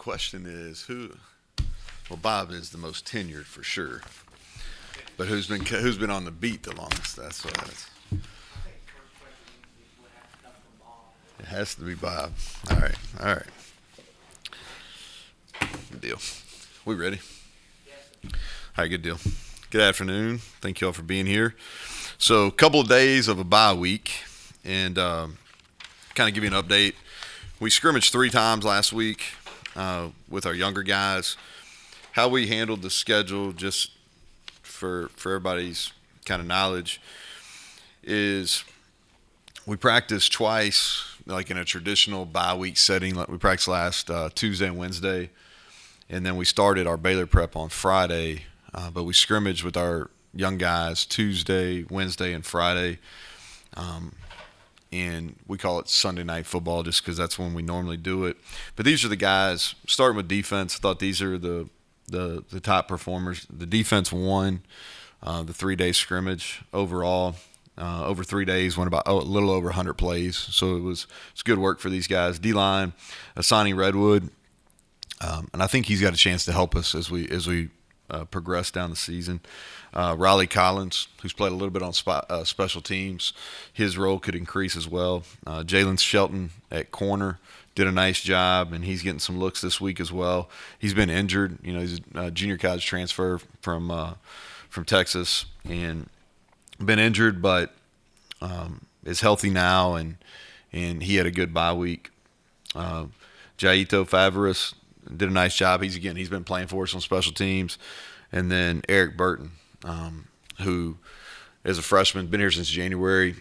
question is who? Well, Bob is the most tenured for sure, but who's been on the beat the longest? That's what that's. It has to be Bob. All right, all right. Good deal. We ready? All right, good deal. Good afternoon. Thank you all for being here. So, a couple of days of a bye week, and kind of give you an update. We scrimmaged 3 times last week with our younger guys. How we handled the schedule, just for everybody's kind of knowledge, is we practiced twice, like in a traditional bye week setting. Like we practiced last Tuesday and Wednesday, and then we started our Baylor prep on Friday. But we scrimmaged with our young guys Tuesday, Wednesday, and Friday. And we call it Sunday night football just because that's when we normally do it. But these are the guys, starting with defense. I thought these are the top performers. The defense won the 3-day scrimmage overall. Over 3 days, went about a little over 100 plays. So it's good work for these guys. D-line, Asani Redwood, and I think he's got a chance to help us as we progress down the season. Riley Collins, who's played a little bit on special teams, his role could increase as well. Jalen Shelton at corner did a nice job, and he's getting some looks this week as well. He's been injured. You know, he's a junior college transfer from Texas and been injured, but is healthy now, and he had a good bye week. Jaito Favaris did a nice job. He's been playing for us on special teams. And then Eric Burton, who is a freshman, been here since January.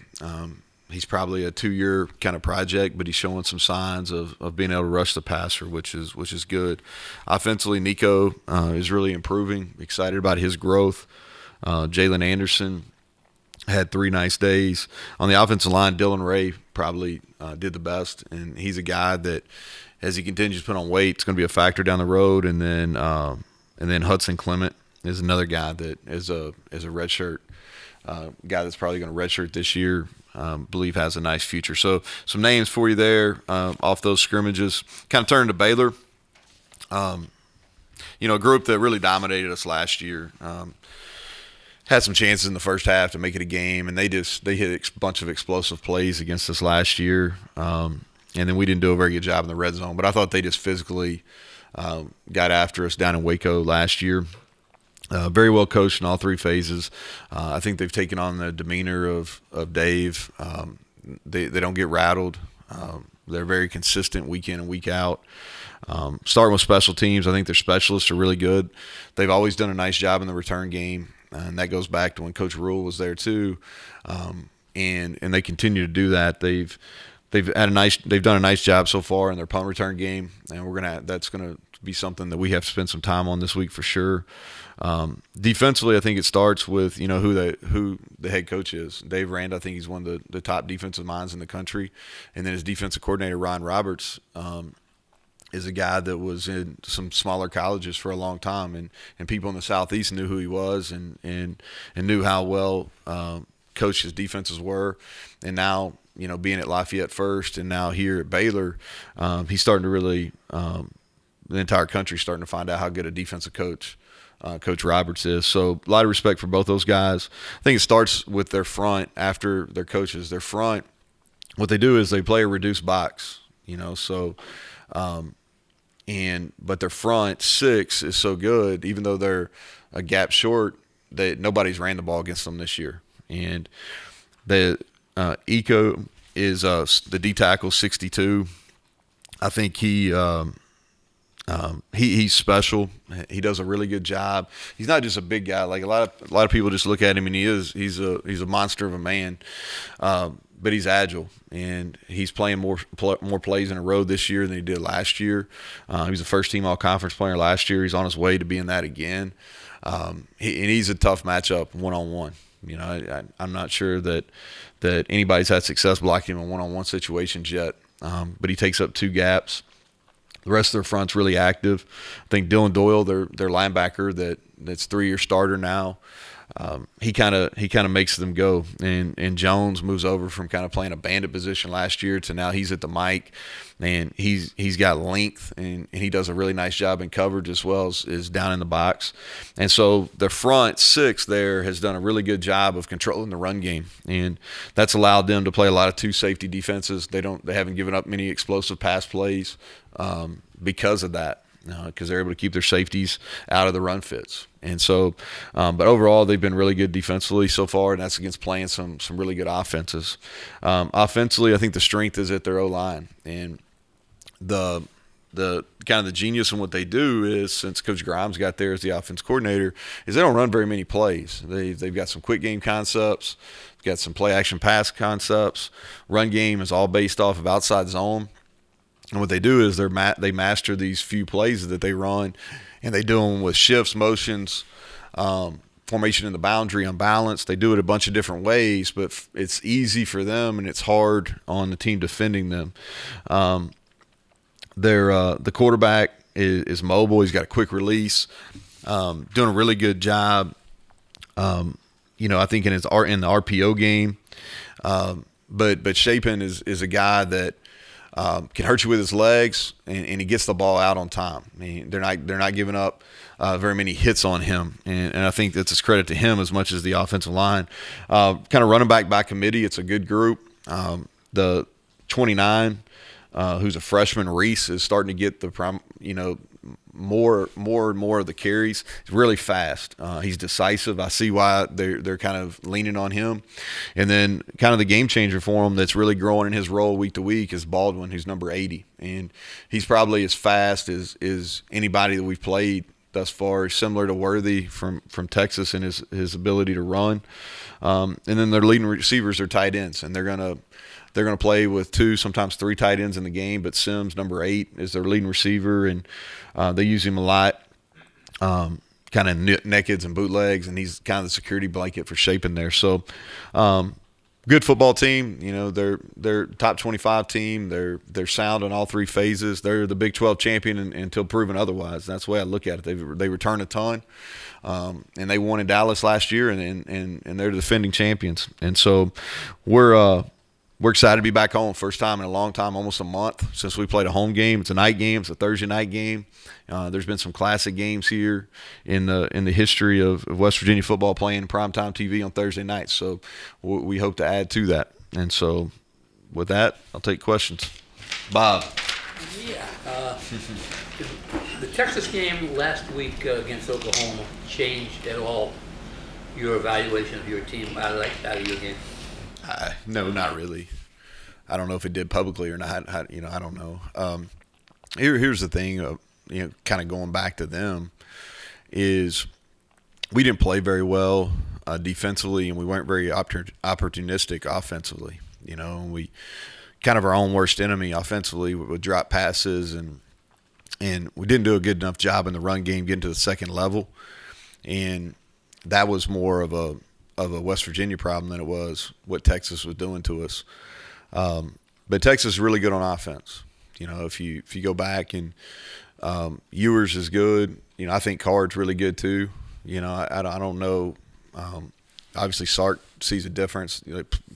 He's probably a 2-year kind of project, but he's showing some signs of being able to rush the passer, which is good. Offensively, Nico is really improving. Excited about his growth. Jalen Anderson had 3 nice days. On the offensive line, Dylan Ray probably did the best, and he's a guy that, as he continues to put on weight, it's going to be a factor down the road. And then Hudson Clement is another guy that is a redshirt guy that's probably going to redshirt this year. Believe has a nice future. So some names for you there off those scrimmages. Kind of turned to Baylor. A group that really dominated us last year. Had some chances in the first half to make it a game, and they hit a bunch of explosive plays against us last year. And then we didn't do a very good job in the red zone. But I thought they just physically got after us down in Waco last year. Very well coached in all 3 phases. I think they've taken on the demeanor of Dave. They don't get rattled. They're very consistent week in and week out. Starting with special teams, I think their specialists are really good. They've always done a nice job in the return game, and that goes back to when Coach Rule was there too. And they continue to do that. They've done a nice job so far in their punt return game, and that's gonna be something that we have to spend some time on this week for sure. Defensively, I think it starts with who the head coach is. Dave Rand, I think he's one of the top defensive minds in the country, and then his defensive coordinator Ron Roberts is a guy that was in some smaller colleges for a long time, and people in the Southeast knew who he was and knew how well coached his defenses were, and now. Being at Lafayette first and now here at Baylor, he's starting to really the entire country's starting to find out how good a defensive coach Coach Roberts is. So a lot of respect for both those guys. I think it starts with their front after their coaches. Their front, what they do is they play a reduced box, but their front 6 is so good, even though they're a gap short, that nobody's ran the ball against them this year. And Eco is the D tackle 62. I think he's special. He does a really good job. He's not just a big guy. Like a lot of people just look at him and he's a monster of a man. But he's agile, and he's playing more plays in a row this year than he did last year. He was a first-team all-conference player last year. He's on his way to being that again. And he's a tough matchup one-on-one. I'm not sure that anybody's had success blocking him in one-on-one situations yet. But he takes up 2 gaps. The rest of their front's really active. I think Dylan Doyle, their linebacker, that's 3-year starter now. he kind of makes them go. And Jones moves over from kind of playing a bandit position last year to now he's at the mic, and he's got length, and he does a really nice job in coverage as well as down in the box. And so the front six there has done a really good job of controlling the run game, and that's allowed them to play a lot of two safety defenses. They haven't given up many explosive pass plays because of that. Because they're able to keep their safeties out of the run fits. And so, but overall, they've been really good defensively so far, and that's against playing some really good offenses. Offensively, I think the strength is at their O-line. And the kind of the genius in what they do is, since Coach Grimes got there as the offense coordinator, is they don't run very many plays. They've got some quick game concepts, got some play action pass concepts. Run game is all based off of outside zone. And what they do is they master these few plays that they run, and they do them with shifts, motions, formation in the boundary, unbalanced. They do it a bunch of different ways, but it's easy for them, and it's hard on the team defending them. The quarterback is mobile. He's got a quick release, doing a really good job. I think in the RPO game, but Chapin is a guy that can hurt you with his legs, and he gets the ball out on time. I mean, they're not giving up very many hits on him, and I think that's a credit to him as much as the offensive line. Kind of running back by committee, it's a good group. The 29, who's a freshman, Reese, is starting to get more and more of the carries. He's really fast. He's decisive. I see why they're kind of leaning on him. And then kind of the game changer for him that's really growing in his role week to week is Baldwin, who's number 80. And he's probably as fast as anybody that we've played thus far, similar to Worthy from Texas in his ability to run. And then their leading receivers are tight ends, and they're going to play with 2, sometimes 3 tight ends in the game, but Sims, number 8, is their leading receiver, and they use him a lot, kind of nakeds and bootlegs, and he's kind of the security blanket for Chapin there. So good football team. They're top 25 team. They're sound on all 3 phases. They're the Big 12 champion until proven otherwise. That's the way I look at it. They return a ton. And they won in Dallas last year, and they're the defending champions. And so we're excited to be back home. First time in a long time, almost a month since we played a home game. It's a night game. It's a Thursday night game. There's been some classic games here in the history of West Virginia football playing primetime TV on Thursday nights. So we hope to add to that. And so with that, I'll take questions. Bob. Yeah. The Texas game last week against Oklahoma changed at all your evaluation of your team out of your game? No, not really. I don't know if it did publicly or not. I don't know. Here's the thing. Kind of going back to them, is we didn't play very well defensively, and we weren't very opportunistic offensively. We kind of our own worst enemy offensively with drop passes, and we didn't do a good enough job in the run game getting to the second level, and that was more of a West Virginia problem than it was what Texas was doing to us. But Texas is really good on offense. If you go back, and Ewers is good. I think Card's really good too. I don't know. Obviously, Sark sees a difference.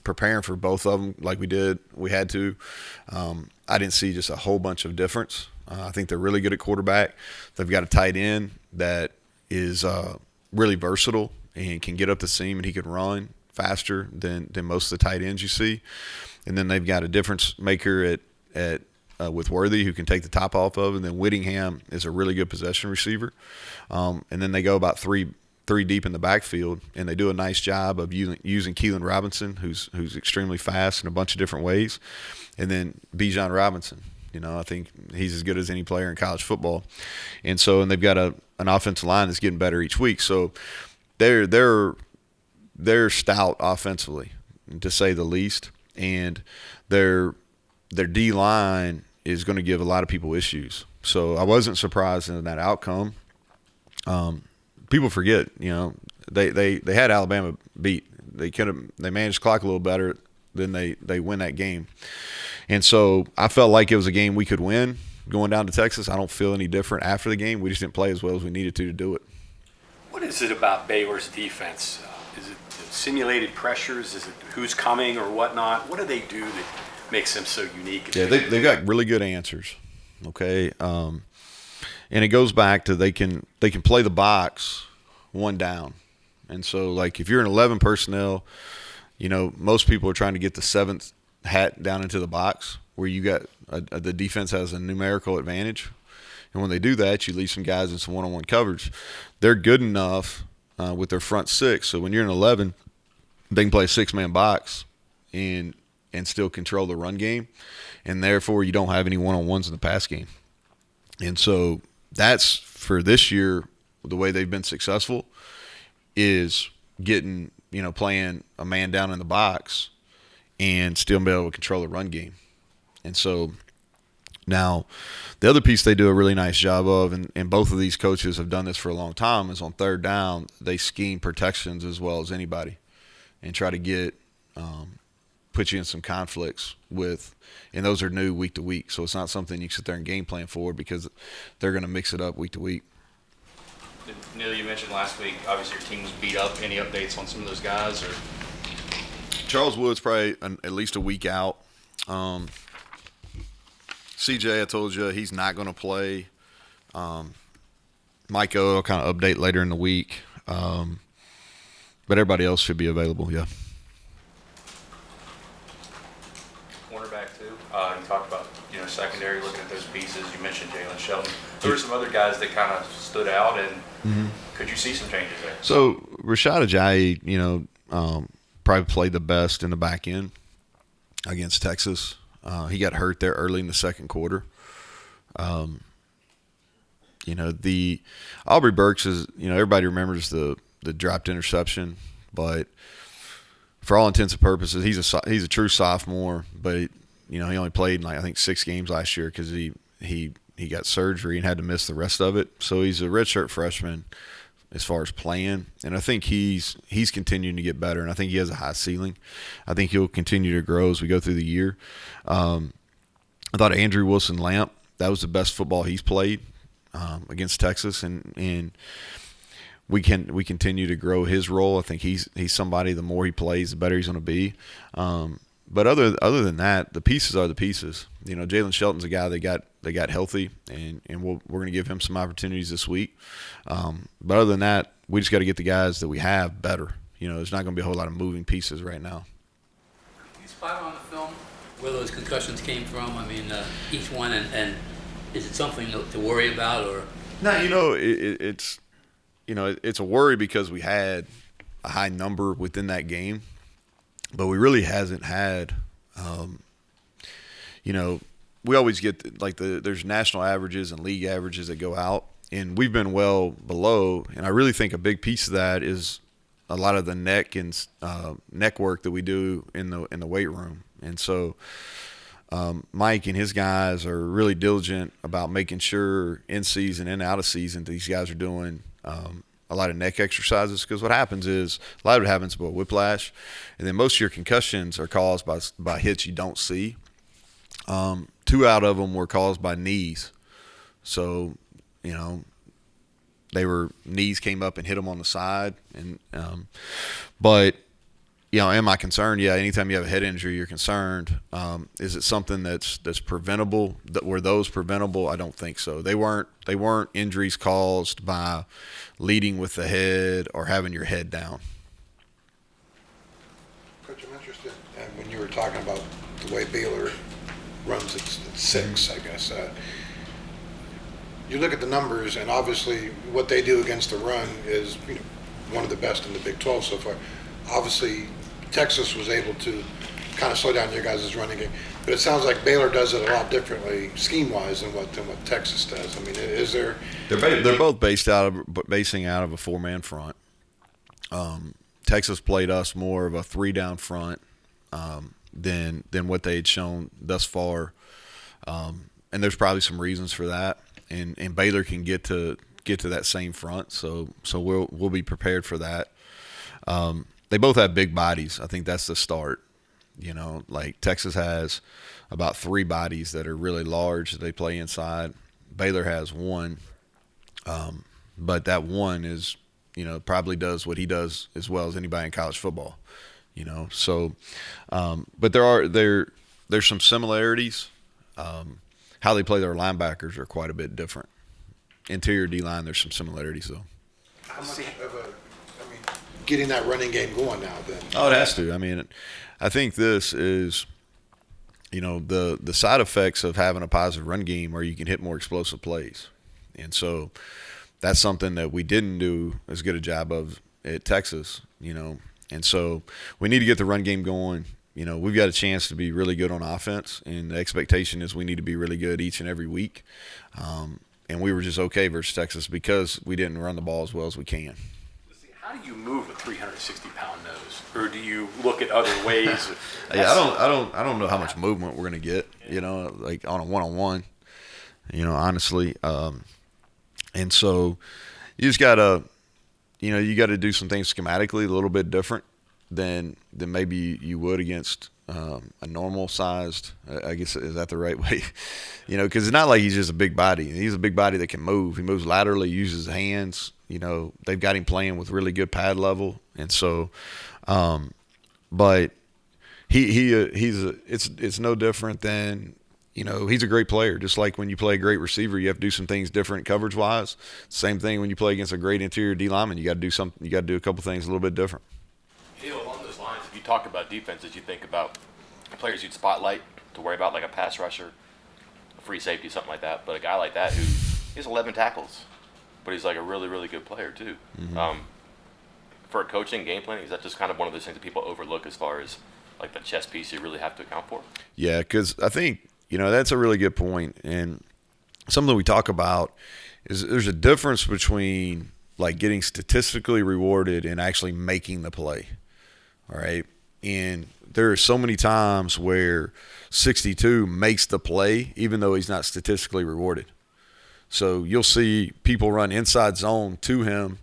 Preparing for both of them like we had to. I didn't see just a whole bunch of difference. I think they're really good at quarterback. They've got a tight end that is really versatile and can get up the seam, and he can run faster than most of the tight ends you see. And then they've got a difference maker with Worthy, who can take the top off of, and then Whittingham is a really good possession receiver. And then they go about three deep in the backfield, and they do a nice job of using Keelan Robinson, who's extremely fast in a bunch of different ways, and then Bijan Robinson. I think he's as good as any player in college football. And they've got an offensive line that's getting better each week. So they're stout offensively, to say the least, and their D line is going to give a lot of people issues. So I wasn't surprised in that outcome. People forget, they had Alabama beat. They managed to clock a little better than they win that game. And so I felt like it was a game we could win going down to Texas. I don't feel any different after the game. We just didn't play as well as we needed to do it. What is it about Baylor's defense? Is it simulated pressures? Is it who's coming or whatnot? What do they do that makes them so unique? Yeah, they've got really good answers. Okay, and it goes back to they can play the box one down, and so like if you're an 11 personnel, most people are trying to get the seventh hat down into the box where you got the defense has a numerical advantage, and when they do that, you leave some guys in some one-on-one coverage. They're good enough with their front six, so when you're an 11, they can play a six-man box and still control the run game, and therefore you don't have any one-on-ones in the pass game. And so that's for this year, the way they've been successful is getting, playing a man down in the box and still be able to control the run game. And so now the other piece they do a really nice job of, and both of these coaches have done this for a long time, is on third down, they scheme protections as well as anybody and try to get put you in some conflicts with, and those are new week to week. So it's not something you can sit there and game plan for because they're going to mix it up week to week. Neal, you mentioned last week, obviously your team was beat up. Any updates on some of those guys? Or Charles Wood's probably at least a week out. CJ, I told you, he's not going to play. Mike O will kind of update later in the week. But everybody else should be available, yeah. Cornerback, too. You talked about, secondary, looking at those pieces. You mentioned Jalen Shelton. There were some other guys that kind of stood out, and could you see some changes there? So Rashad Ajayi, probably played the best in the back end against Texas. He got hurt there early in the second quarter. The Aubrey Burks is, everybody remembers the dropped interception, but for all intents and purposes, he's a true sophomore. But he only played in I think 6 games last year because he got surgery and had to miss the rest of it. So he's a redshirt freshman as far as playing, and I think he's continuing to get better, and I think he has a high ceiling. I think he'll continue to grow as we go through the year. I thought Andrew Wilson-Lamp, that was the best football he's played against Texas, and we continue to grow his role. I think he's somebody, the more he plays, the better he's going to be. But other than that, the pieces are the pieces. Jalen Shelton's a guy that got healthy, and we're going to give him some opportunities this week. But other than that, we just got to get the guys that we have better. There's not going to be a whole lot of moving pieces right now. Can you spot on the film where those concussions came from? I mean, each one, and is it something to worry about, or? No, it's a worry because we had a high number within that game, but we really hasn't had. We always get there's national averages and league averages that go out, and we've been well below. And I really think a big piece of that is a lot of the neck and neck work that we do in the weight room. And so Mike and his guys are really diligent about making sure in season and out of season these guys are doing a lot of neck exercises, because what happens is a lot of it happens by whiplash, and then most of your concussions are caused by hits you don't see. 2 out of them were caused by knees. So, knees came up and hit them on the side. And but, am I concerned? Yeah, anytime you have a head injury, you're concerned. Is it something that's preventable? Were those preventable? I don't think so. They weren't injuries caused by leading with the head or having your head down. Coach, I'm interested when you were talking about the way Baylor runs its 6, I guess. You look at the numbers, and obviously what they do against the run is one of the best in the Big 12 so far. Obviously, Texas was able to kind of slow down your guys' running game, but it sounds like Baylor does it a lot differently scheme-wise than what Texas does. I mean, is there? They're both basing out of a 4-man front. Texas played us more of a 3-down front than what they had shown thus far, and there's probably some reasons for that. And Baylor can get to that same front, so we'll be prepared for that. They both have big bodies. I think that's the start. Texas has about 3 bodies that are really large that they play inside. Baylor has 1, but that one is probably does what he does as well as anybody in college football. So, but there's some similarities. How they play their linebackers are quite a bit different. Interior D-line, there's some similarities though. How much getting that running game going now then? Oh, it has to. I mean, I think this is, the side effects of having a positive run game are you can hit more explosive plays. And so that's something that we didn't do as good a job of at Texas, And so we need to get the run game going. We've got a chance to be really good on offense, and the expectation is we need to be really good each and every week. And we were just okay versus Texas because we didn't run the ball as well as we can. How do you move a 360-pound nose, or do you look at other ways? Yeah, I don't know how much movement we're gonna get. Like on a one-on-one. Honestly, and so you just gotta, do some things schematically a little bit different than maybe you would against a normal sized. I guess, is that the right way? Because it's not like he's just a big body. He's a big body that can move. He moves laterally, uses his hands. They've got him playing with really good pad level, and so, but it's no different than. He's a great player. Just like when you play a great receiver, you have to do some things different coverage-wise. Same thing when you play against a great interior D lineman. You got to do something. You got to do a couple things a little bit different. Along those lines, if you talk about defenses, you think about players you'd spotlight to worry about, like a pass rusher, a free safety, something like that. But a guy like that who he has 11 tackles, but he's like a really, really good player too. Mm-hmm. For coaching, game planning, is that just kind of one of those things that people overlook as far as like the chess piece you really have to account for? Yeah, because I think. That's a really good point. And something we talk about is there's a difference between like getting statistically rewarded and actually making the play. All right. And there are so many times where 62 makes the play, even though he's not statistically rewarded. So you'll see people run inside zone to him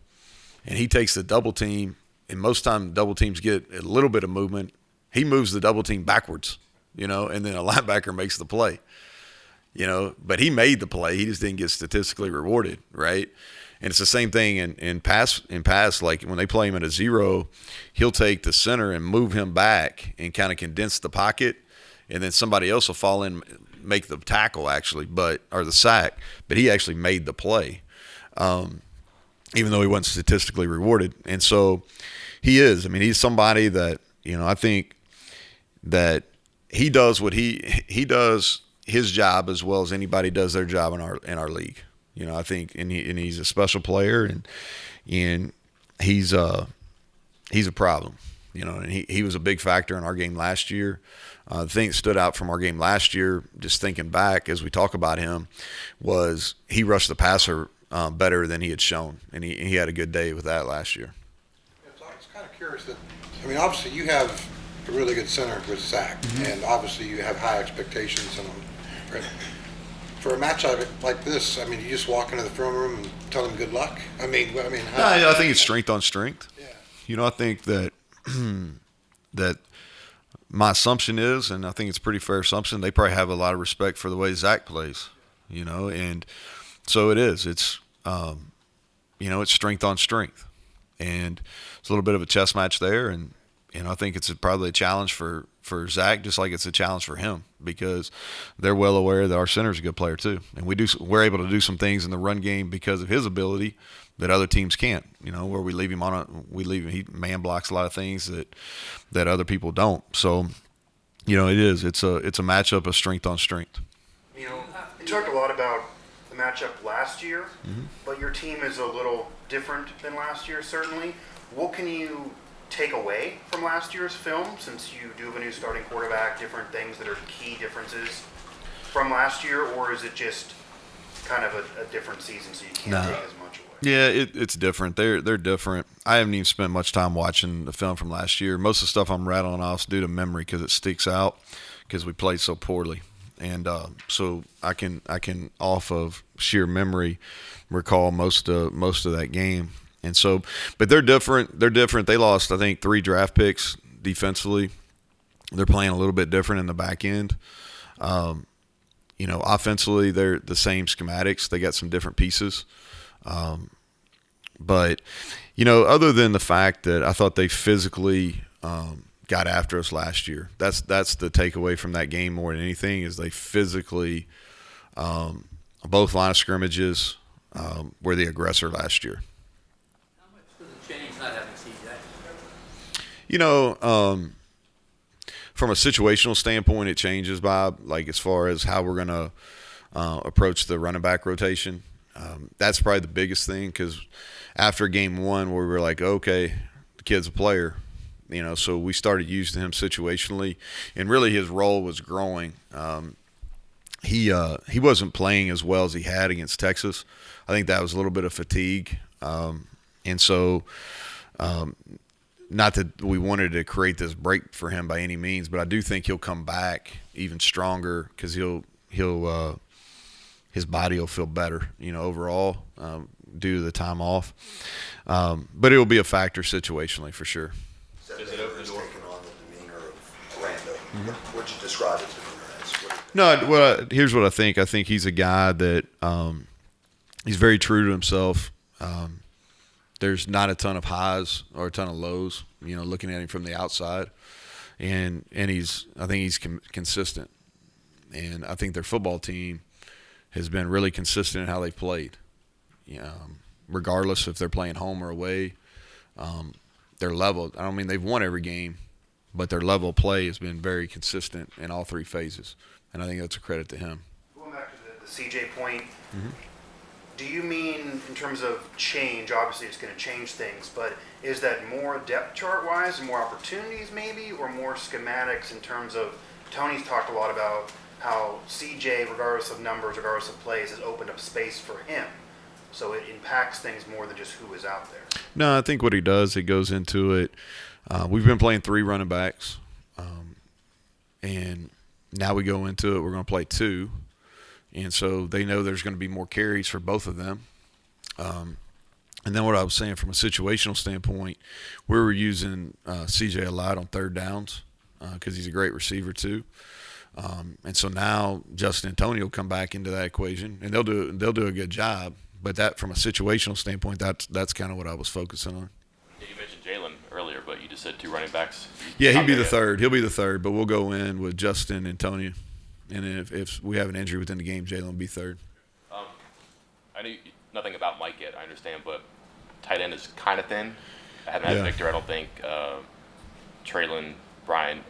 and he takes the double team. And most time double teams get a little bit of movement. He moves the double team backwards. And then a linebacker makes the play, but he made the play. He just didn't get statistically rewarded, right? And it's the same thing in pass, like when they play him at a zero, he'll take the center and move him back and kind of condense the pocket, and then somebody else will fall in, make the tackle actually, or the sack, but he actually made the play, even though he wasn't statistically rewarded. And so he is. I mean, he's somebody that, I think that he does what he does his job as well as anybody does their job in our league. I think, and he's a special player, and he's a problem. And he was a big factor in our game last year. The thing that stood out from our game last year, just thinking back as we talk about him, was he rushed the passer better than he had shown, and he had a good day with that last year. It's kind of curious that, obviously you have a really good center with Zach, and obviously you have high expectations on him. Right? For a matchup like this, you just walk into the film room and tell him good luck. I think it's strength on strength. Yeah. I think that that my assumption is, and I think it's a pretty fair assumption, they probably have a lot of respect for the way Zach plays. And so it is. It's it's strength on strength, and it's a little bit of a chess match there, and I think it's probably a challenge for Zach, just like it's a challenge for him, because they're well aware that our center's a good player too, and we're able to do some things in the run game because of his ability that other teams can't. Where we leave him he man blocks a lot of things that other people don't. So, it's a matchup of strength on strength. You talked a lot about the matchup last year, but your team is a little different than last year, certainly. What can you take away from last year's film, since you do have a new starting quarterback, different things that are key differences from last year, or is it just kind of a different season, so you can't take as much away? Yeah, it's different. They're different. I haven't even spent much time watching the film from last year. Most of the stuff I'm rattling off due to memory because it sticks out because we played so poorly, and so I can off of sheer memory recall most of that game. And so, but they're different. They lost, I think, 3 draft picks defensively. They're playing a little bit different in the back end. Offensively, they're the same schematics. They got some different pieces. But, other than the fact that I thought they physically got after us last year, that's the takeaway from that game more than anything is they physically, both line of scrimmages, were the aggressor last year. How much does it change not having CJ? From a situational standpoint, it changes, Bob, like as far as how we're going to approach the running back rotation. That's probably the biggest thing because after game one where we were like, okay, the kid's a player, so we started using him situationally, and really his role was growing. He wasn't playing as well as he had against Texas. I think that was a little bit of fatigue. And so not that we wanted to create this break for him by any means, but I do think he'll come back even stronger because his body will feel better, overall due to the time off. But it will be a factor situationally for sure. Does it open the door? Taking on the demeanor of Orlando. What'd you describe his demeanor as? No, here's what I think. I think he's a guy that he's very true to himself. There's not a ton of highs or a ton of lows, looking at him from the outside. And I think he's consistent. And I think their football team has been really consistent in how they've played. Regardless if they're playing home or away, their level, I don't mean they've won every game, but their level of play has been very consistent in all three phases. And I think that's a credit to him. Going back to the CJ point, do you mean in terms of change, obviously it's going to change things, but is that more depth chart-wise and more opportunities maybe, or more schematics in terms of, Tony's talked a lot about how CJ, regardless of numbers, regardless of plays, has opened up space for him. So it impacts things more than just who is out there. No, I think what he does, he goes into it. We've been playing 3 running backs, and now we go into it, we're going to play 2. And so they know there's going to be more carries for both of them. And then what I was saying from a situational standpoint, we were using CJ a lot on third downs because he's a great receiver too. And so now Justin and Tony will come back into that equation, and they'll do a good job. But that, from a situational standpoint, that's kind of what I was focusing on. Yeah, you mentioned Jalen earlier, but you just said 2 running backs. Yeah, he'll be the third. He'll be the third, but we'll go in with Justin and Tony. And then if we have an injury within the game, Jalen will be third. I know nothing about Mike yet, I understand, but tight end is kind of thin. I haven't had Victor, I don't think. Traylon, Brian,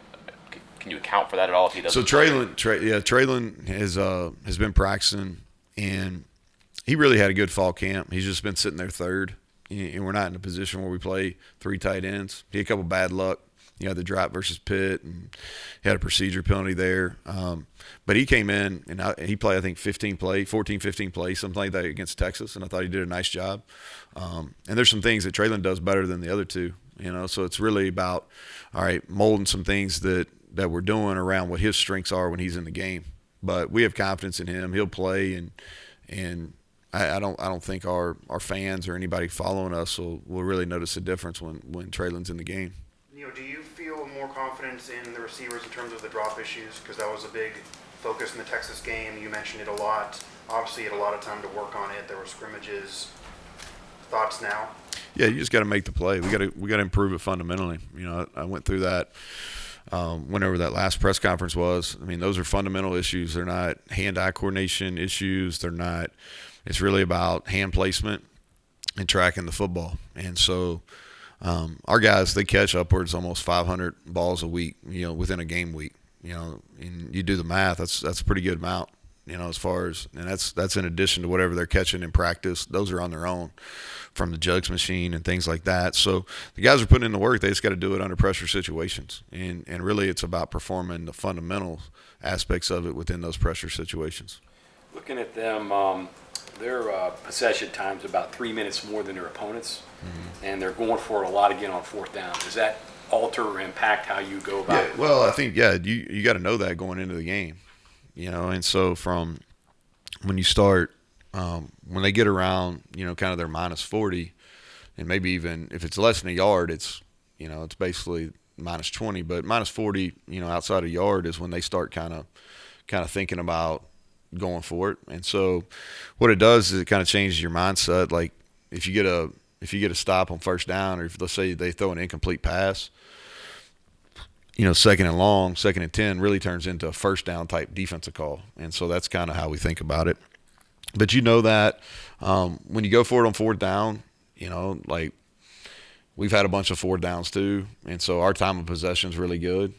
can you account for that at all if he doesn't? So Traylon has been practicing, and he really had a good fall camp. He's just been sitting there third, and we're not in a position where we play 3 tight ends. He had a couple bad luck. The drop versus Pitt, and he had a procedure penalty there. But he came in, and he played, I think, 14, 15 plays, something like that against Texas, and I thought he did a nice job. And there's some things that Traylon does better than the other 2, so it's really about, all right, molding some things that we're doing around what his strengths are when he's in the game. But we have confidence in him. He'll play, and I don't think our fans or anybody following us will really notice the difference when Traylon's in the game. Do you feel more confidence in the receivers in terms of the drop issues? Because that was a big focus in the Texas game. You mentioned it a lot. Obviously, you had a lot of time to work on it. There were scrimmages. Thoughts now? Yeah, you just got to make the play. We got to improve it fundamentally. I went through that whenever that last press conference was. I mean, those are fundamental issues. They're not hand-eye coordination issues. They're not. It's really about hand placement and tracking the football. And so our guys, they catch upwards almost 500 balls a week, within a game week. And you do the math, that's a pretty good amount, as far as, and that's in addition to whatever they're catching in practice. Those are on their own from the jugs machine and things like that. So the guys are putting in the work. They just got to do it under pressure situations. And really it's about performing the fundamental aspects of it within those pressure situations. Looking at them, their possession time's about 3 minutes more than their opponents, and they're going for it a lot again on 4th down. Does that alter or impact how you go about it? Well, I think, you got to know that going into the game, and so from when you start, when they get around, kind of their minus 40, and maybe even if it's less than a yard, it's basically minus 20, but minus 40, outside a yard is when they start kind of thinking about going for it. And so what it does is it kind of changes your mindset. Like if you get a if you get a stop on first down, or if let's say they throw an incomplete pass, you know, 2nd and long, 2nd and 10 really turns into a first down type defensive call. And so that's kind of how we think about it. But you know that when you go for it on 4th down, you know, like we've had a bunch of 4th downs too. And so our time of possession is really good.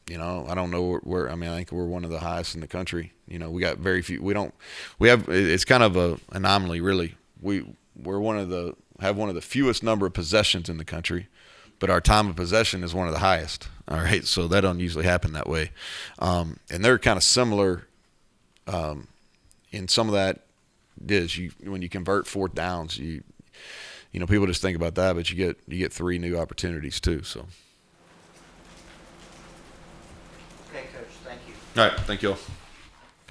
You know, I don't know where, I mean, I think we're one of the highest in the country. You know, we got very few, it's kind of a anomaly really. We're have one of the fewest number of possessions in the country, but our time of possession is one of the highest. All right, so that don't usually happen that way. And they're kind of similar in some of that is when you convert 4th downs, you know, people just think about that, but you get 3 new opportunities too. So. Okay, Coach, thank you. All right, thank you all.